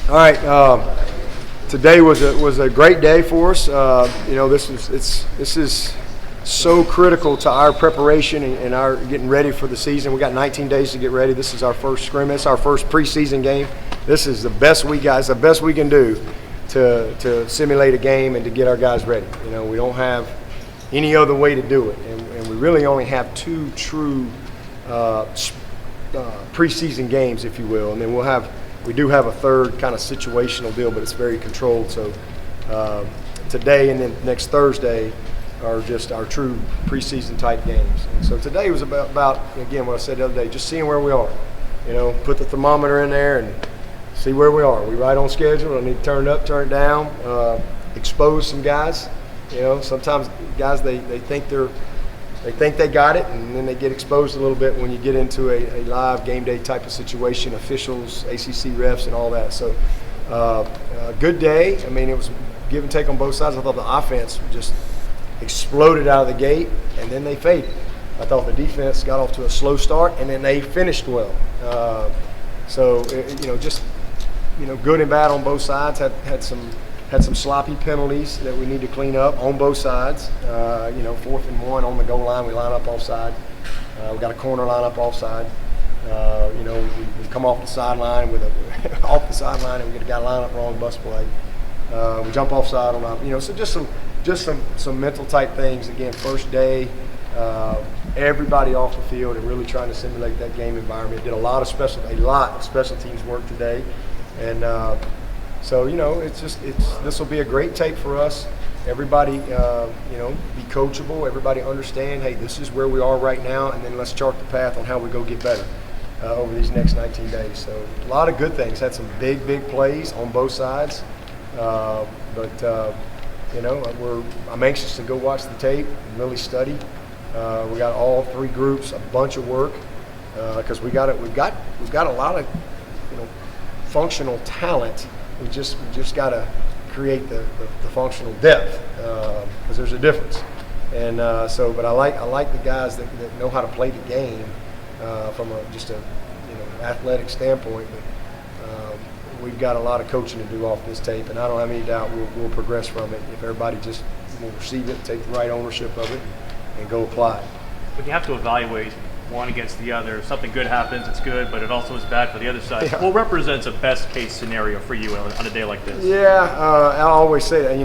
All right. Today was a great day for us. This is so critical to our preparation and our getting ready for the season. We got 19 days to get ready. This is our first scrimmage, our first preseason game. This is the best we can do to simulate a game and to get our guys ready. We don't have any other way to do it, and we really only have two true preseason games, if you will, and then we do have a third kind of situational deal, but it's very controlled. So today and then next Thursday are just our true preseason type games. And so today was about again what I said the other day, just seeing where we are. Put the thermometer in there and see where we are. We right on schedule. I need to turn it up, turn it down, expose some guys. Sometimes guys they think they got it, and then they get exposed a little bit when you get into a live game day type of situation, officials, ACC refs, and all that. So good day. I mean, it was give and take on both sides. I thought the offense just exploded out of the gate, and then they faded. I thought the defense got off to a slow start, and then they finished well. Good and bad on both sides. Had some sloppy penalties that we need to clean up on both sides. 4th and 1 on the goal line, we line up offside. We got a corner line up offside. We come off the sideline and we get a guy line up wrong, bust play. We jump offside on so just some mental type things. Again, first day, everybody off the field and really trying to simulate that game environment. Did a lot of special teams work today, and this will be a great tape for us. Everybody, be coachable. Everybody understand, hey, this is where we are right now, and then let's chart the path on how we go get better over these next 19 days. So a lot of good things. Had some big plays on both sides, I'm anxious to go watch the tape and really study. We got all three groups, a bunch of work because we've got a lot of functional talent. We just got to create the functional depth because there's a difference. And but I like the guys that know how to play the game from a athletic standpoint. But we've got a lot of coaching to do off this tape, and I don't have any doubt we'll progress from it if everybody just will receive it, take the right ownership of it, and go apply it. But you have to evaluate one against the other. If something good happens, it's good, but it also is bad for the other side. Yeah. What represents a best case scenario for you on a day like this? Yeah, I always say that,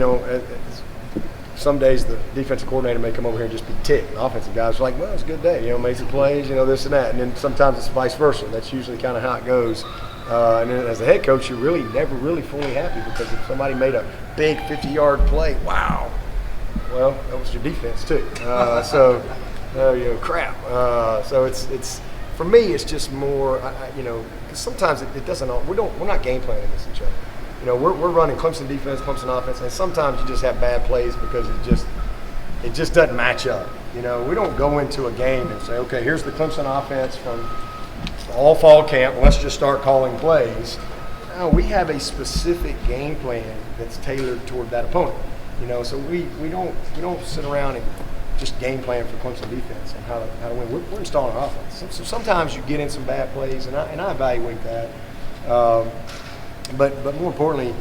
some days the defensive coordinator may come over here and just be ticked. The offensive guys are like, well, it's a good day, made some plays, this and that. And then sometimes it's vice versa. That's usually kind of how it goes. And then as a head coach, you're really never really fully happy because if somebody made a big 50-yard play, wow. Well, that was your defense too. Crap. So it's for me, it's just more, because sometimes it doesn't. We're not game planning against each other. We're running Clemson defense, Clemson offense, and sometimes you just have bad plays because it just doesn't match up. We don't go into a game and say, okay, here's the Clemson offense from all fall camp. Let's just start calling plays. No, we have a specific game plan that's tailored toward that opponent. So we don't sit around and just game plan for Clemson defense and how to win. We're installing our offense. So sometimes you get in some bad plays, and I evaluate that. But more importantly,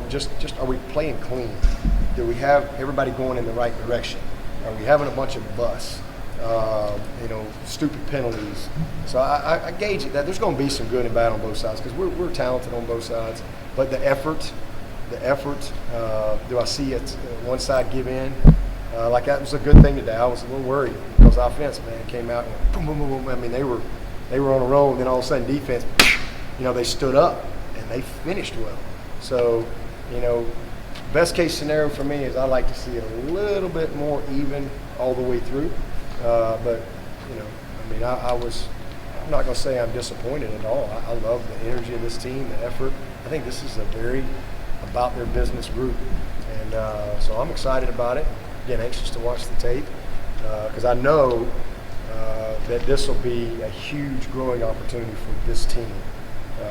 just are we playing clean? Do we have everybody going in the right direction? Are we having a bunch of busts? Stupid penalties. So I gauge it that there's going to be some good and bad on both sides because we're talented on both sides. But the effort. Do I see it one side give in? Like that was a good thing today. I was a little worried because offense, man, came out and boom, boom, boom, boom. I mean, they were on a roll, and then all of a sudden defense, they stood up and they finished well. So, best case scenario for me is I like to see it a little bit more even all the way through. But I'm not going to say I'm disappointed at all. I love the energy of this team, the effort. I think this is a very about their business group, and so I'm excited about it. Again, anxious to watch the tape because I know that this will be a huge growing opportunity for this team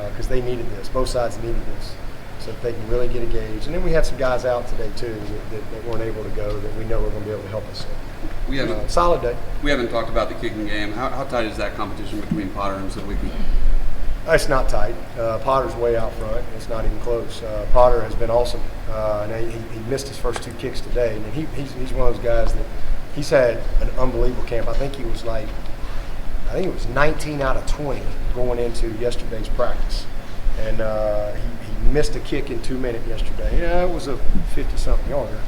because they needed this. Both sides needed this so that they can really get a gauge. And then we had some guys out today too that weren't able to go that we know are going to be able to help us. So, we haven't solid day. We haven't talked about the kicking game. How tight is that competition between Potter and Swinney? It's not tight. Potter's way out front. It's not even close. Potter has been awesome. And he missed his first 2 kicks today. And he's one of those guys that he's had an unbelievable camp. I think it was 19 out of 20 going into yesterday's practice. And he missed a kick in 2 minutes yesterday. Yeah, it was a 50-something yarder.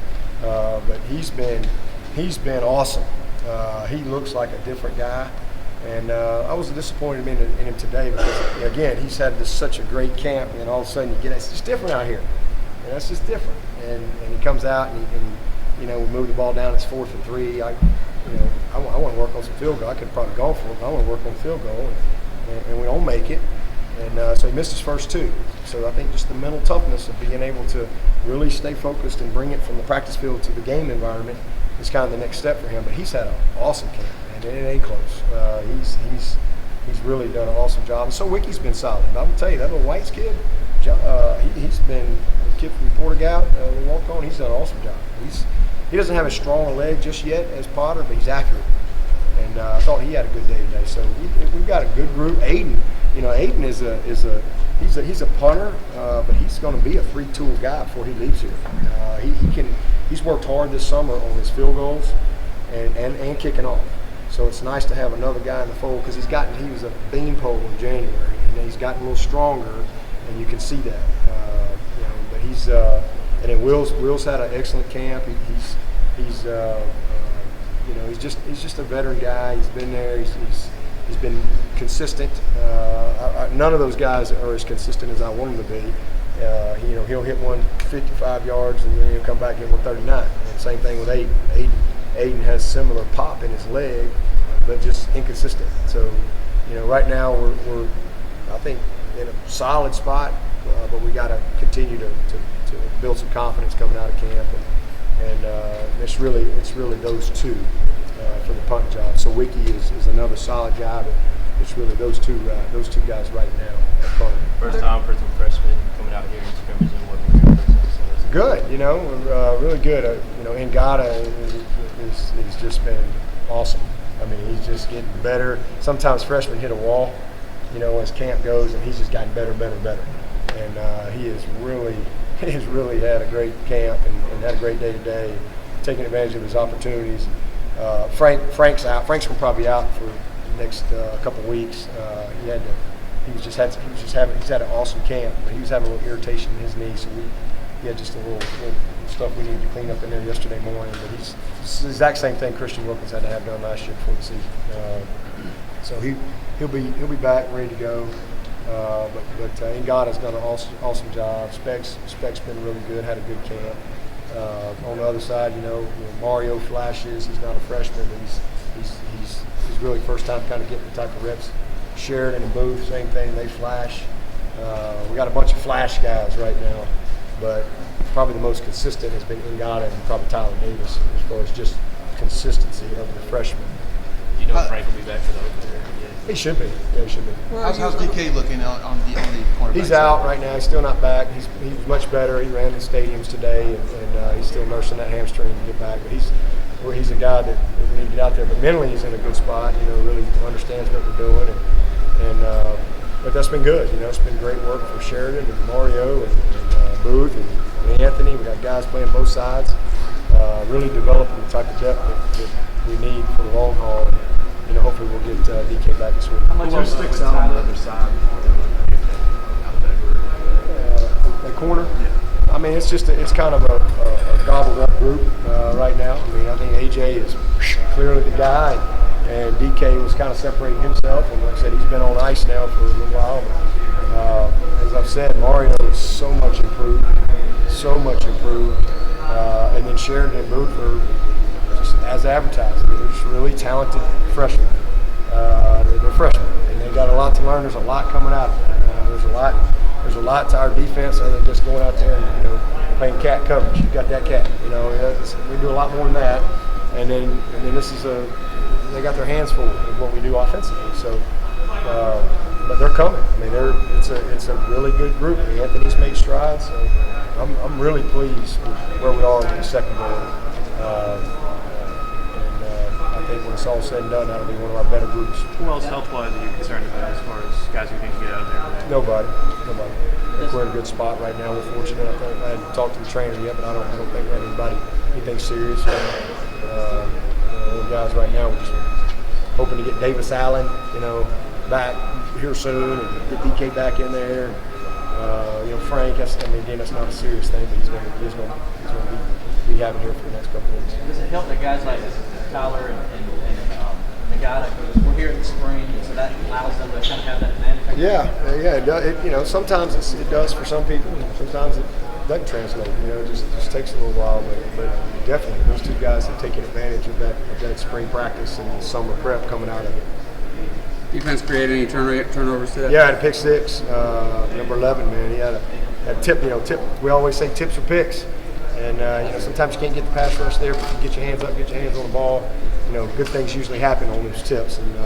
But he's been awesome. He looks like a different guy. And I was disappointed in him today because, again, he's had such a great camp, and all of a sudden it's just different out here. And that's just different. And he comes out and we move the ball down. It's 4th and 3. I want to work on some field goal. I could have probably gone for it, but I want to work on field goal, and we don't make it. And so he missed his first 2. So I think just the mental toughness of being able to really stay focused and bring it from the practice field to the game environment is kind of the next step for him. But he's had an awesome camp, and it ain't close. He's really done an awesome job. And so Wiki's been solid. But I'm going to tell you, that little Whites kid, he's been a kid from Portugal, the walk-on. He's done an awesome job. He doesn't have as strong a leg just yet as Potter, but he's accurate. And I thought he had a good day today. So we've got a good group. Aiden he's a punter, but he's going to be a 3-tool guy before he leaves here. He's worked hard this summer on his field goals and kicking off. So it's nice to have another guy in the fold because he was a beanpole in January, and he's gotten a little stronger, and you can see that. But he's and then Will's had an excellent camp. He's just a veteran guy. He's been there. He's been consistent. None of those guys are as consistent as I want him to be. He'll hit one 55 yards and then he'll come back and hit one 39. And same thing with Aiden. Aiden has similar pop in his leg, but just inconsistent. So, right now we're I think in a solid spot, but we got to continue to build some confidence coming out of camp, and it's really those two for the punt job. So Wiki is another solid guy, but it's really those two guys right now at punter. First time for some freshmen coming out here in scrimmage and working with your person. Good, really good. Ngata has just been awesome. I mean, he's just getting better. Sometimes freshmen hit a wall, as camp goes, and he's just gotten better. And he has really had a great camp and had a great day today, taking advantage of his opportunities. Frank's out. Frank's probably out for the next couple weeks. He's had an awesome camp, but he was having a little irritation in his knee, so he had just a little stuff we needed to clean up in there yesterday morning. But it's the exact same thing Christian Wilkins had to have done last year before the season. So he'll be back, ready to go. But Ngata's done an awesome job. Speck's been really good, had a good camp. On the other side, Mario flashes. He's not a freshman, but he's really first time kind of getting the type of reps. Sheridan and Booth, same thing. They flash. We got a bunch of flash guys right now, but probably the most consistent has been Ngata and probably Tyler Davis as far as just consistency of the freshmen. You know Frank will be back for the opener. He should be. Yeah, he should be. How's DK looking on the cornerback? He's out right now. He's still not back. He's much better. He ran the stadiums today, and he's still nursing that hamstring to get back. But he's a guy that we need to get out there. But mentally, he's in a good spot. Really understands what we're doing, but that's been good. It's been great work for Sheridan and Mario and Booth and Anthony. We got guys playing both sides, really developing the type of depth that we need for the long haul. Hopefully we'll get DK back this week. How much sticks out on the other side? The corner? Yeah. I mean, it's kind of a gobbled up group right now. I mean, I think AJ is clearly the guy, and DK was kind of separating himself. And like I said, he's been on ice now for a little while. But, as I've said, Mario is so much improved. And then Sheridan and Booth are just as advertised. They're just really talented freshmen. They're freshmen, and they got a lot to learn. There's a lot coming out of them. There's a lot to our defense other than just going out there and playing cat coverage. You got that cat. We do a lot more than that. And then this is they got their hands full of what we do offensively. So, but they're coming. I mean, it's a really good group. Anthony's made strides. So I'm really pleased with where we are in the secondary. I I think when it's all said and done, that'll be one of our better groups. Who else health-wise are you concerned about as far as guys who didn't get out of there today? Nobody. I think we're in a good spot right now. We're fortunate. I think I hadn't talked to the trainer yet, but I don't think we have anybody anything serious. The guys right now, we're just hoping to get Davis Allen, back here soon, and get DK back in there. Frank. Again, that's not a serious thing, but he's going to be having here for the next couple of weeks. Does it help that guys like Tyler and Nagata, because we're here in the spring, so that allows them to kind of have that advantage? Yeah. Sometimes it does for some people, and sometimes it doesn't translate. It just takes a little while, but definitely those two guys have taken advantage of that spring practice and summer prep coming out of it. Defense create any turnovers today? Yeah, I had a pick six. Number 11, man. He had a tip. Tip. We always say tips or picks, and sometimes you can't get the pass rush there, but if you get your hands up, get your hands on the ball. Good things usually happen on those tips. And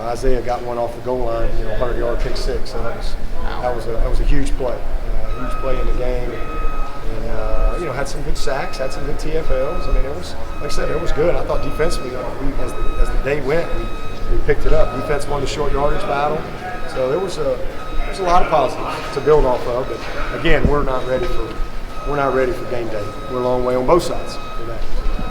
Isaiah got one off the goal line. 100-yard pick six. So that was a huge play. Huge play in the game. And had some good sacks, had some good TFLs. It was, like I said, it was good. I thought defensively, as the day went, we picked it up. Defense won the short yardage battle, so there was a lot of positives to build off of. But again, we're not ready for game day. We're a long way on both sides for that.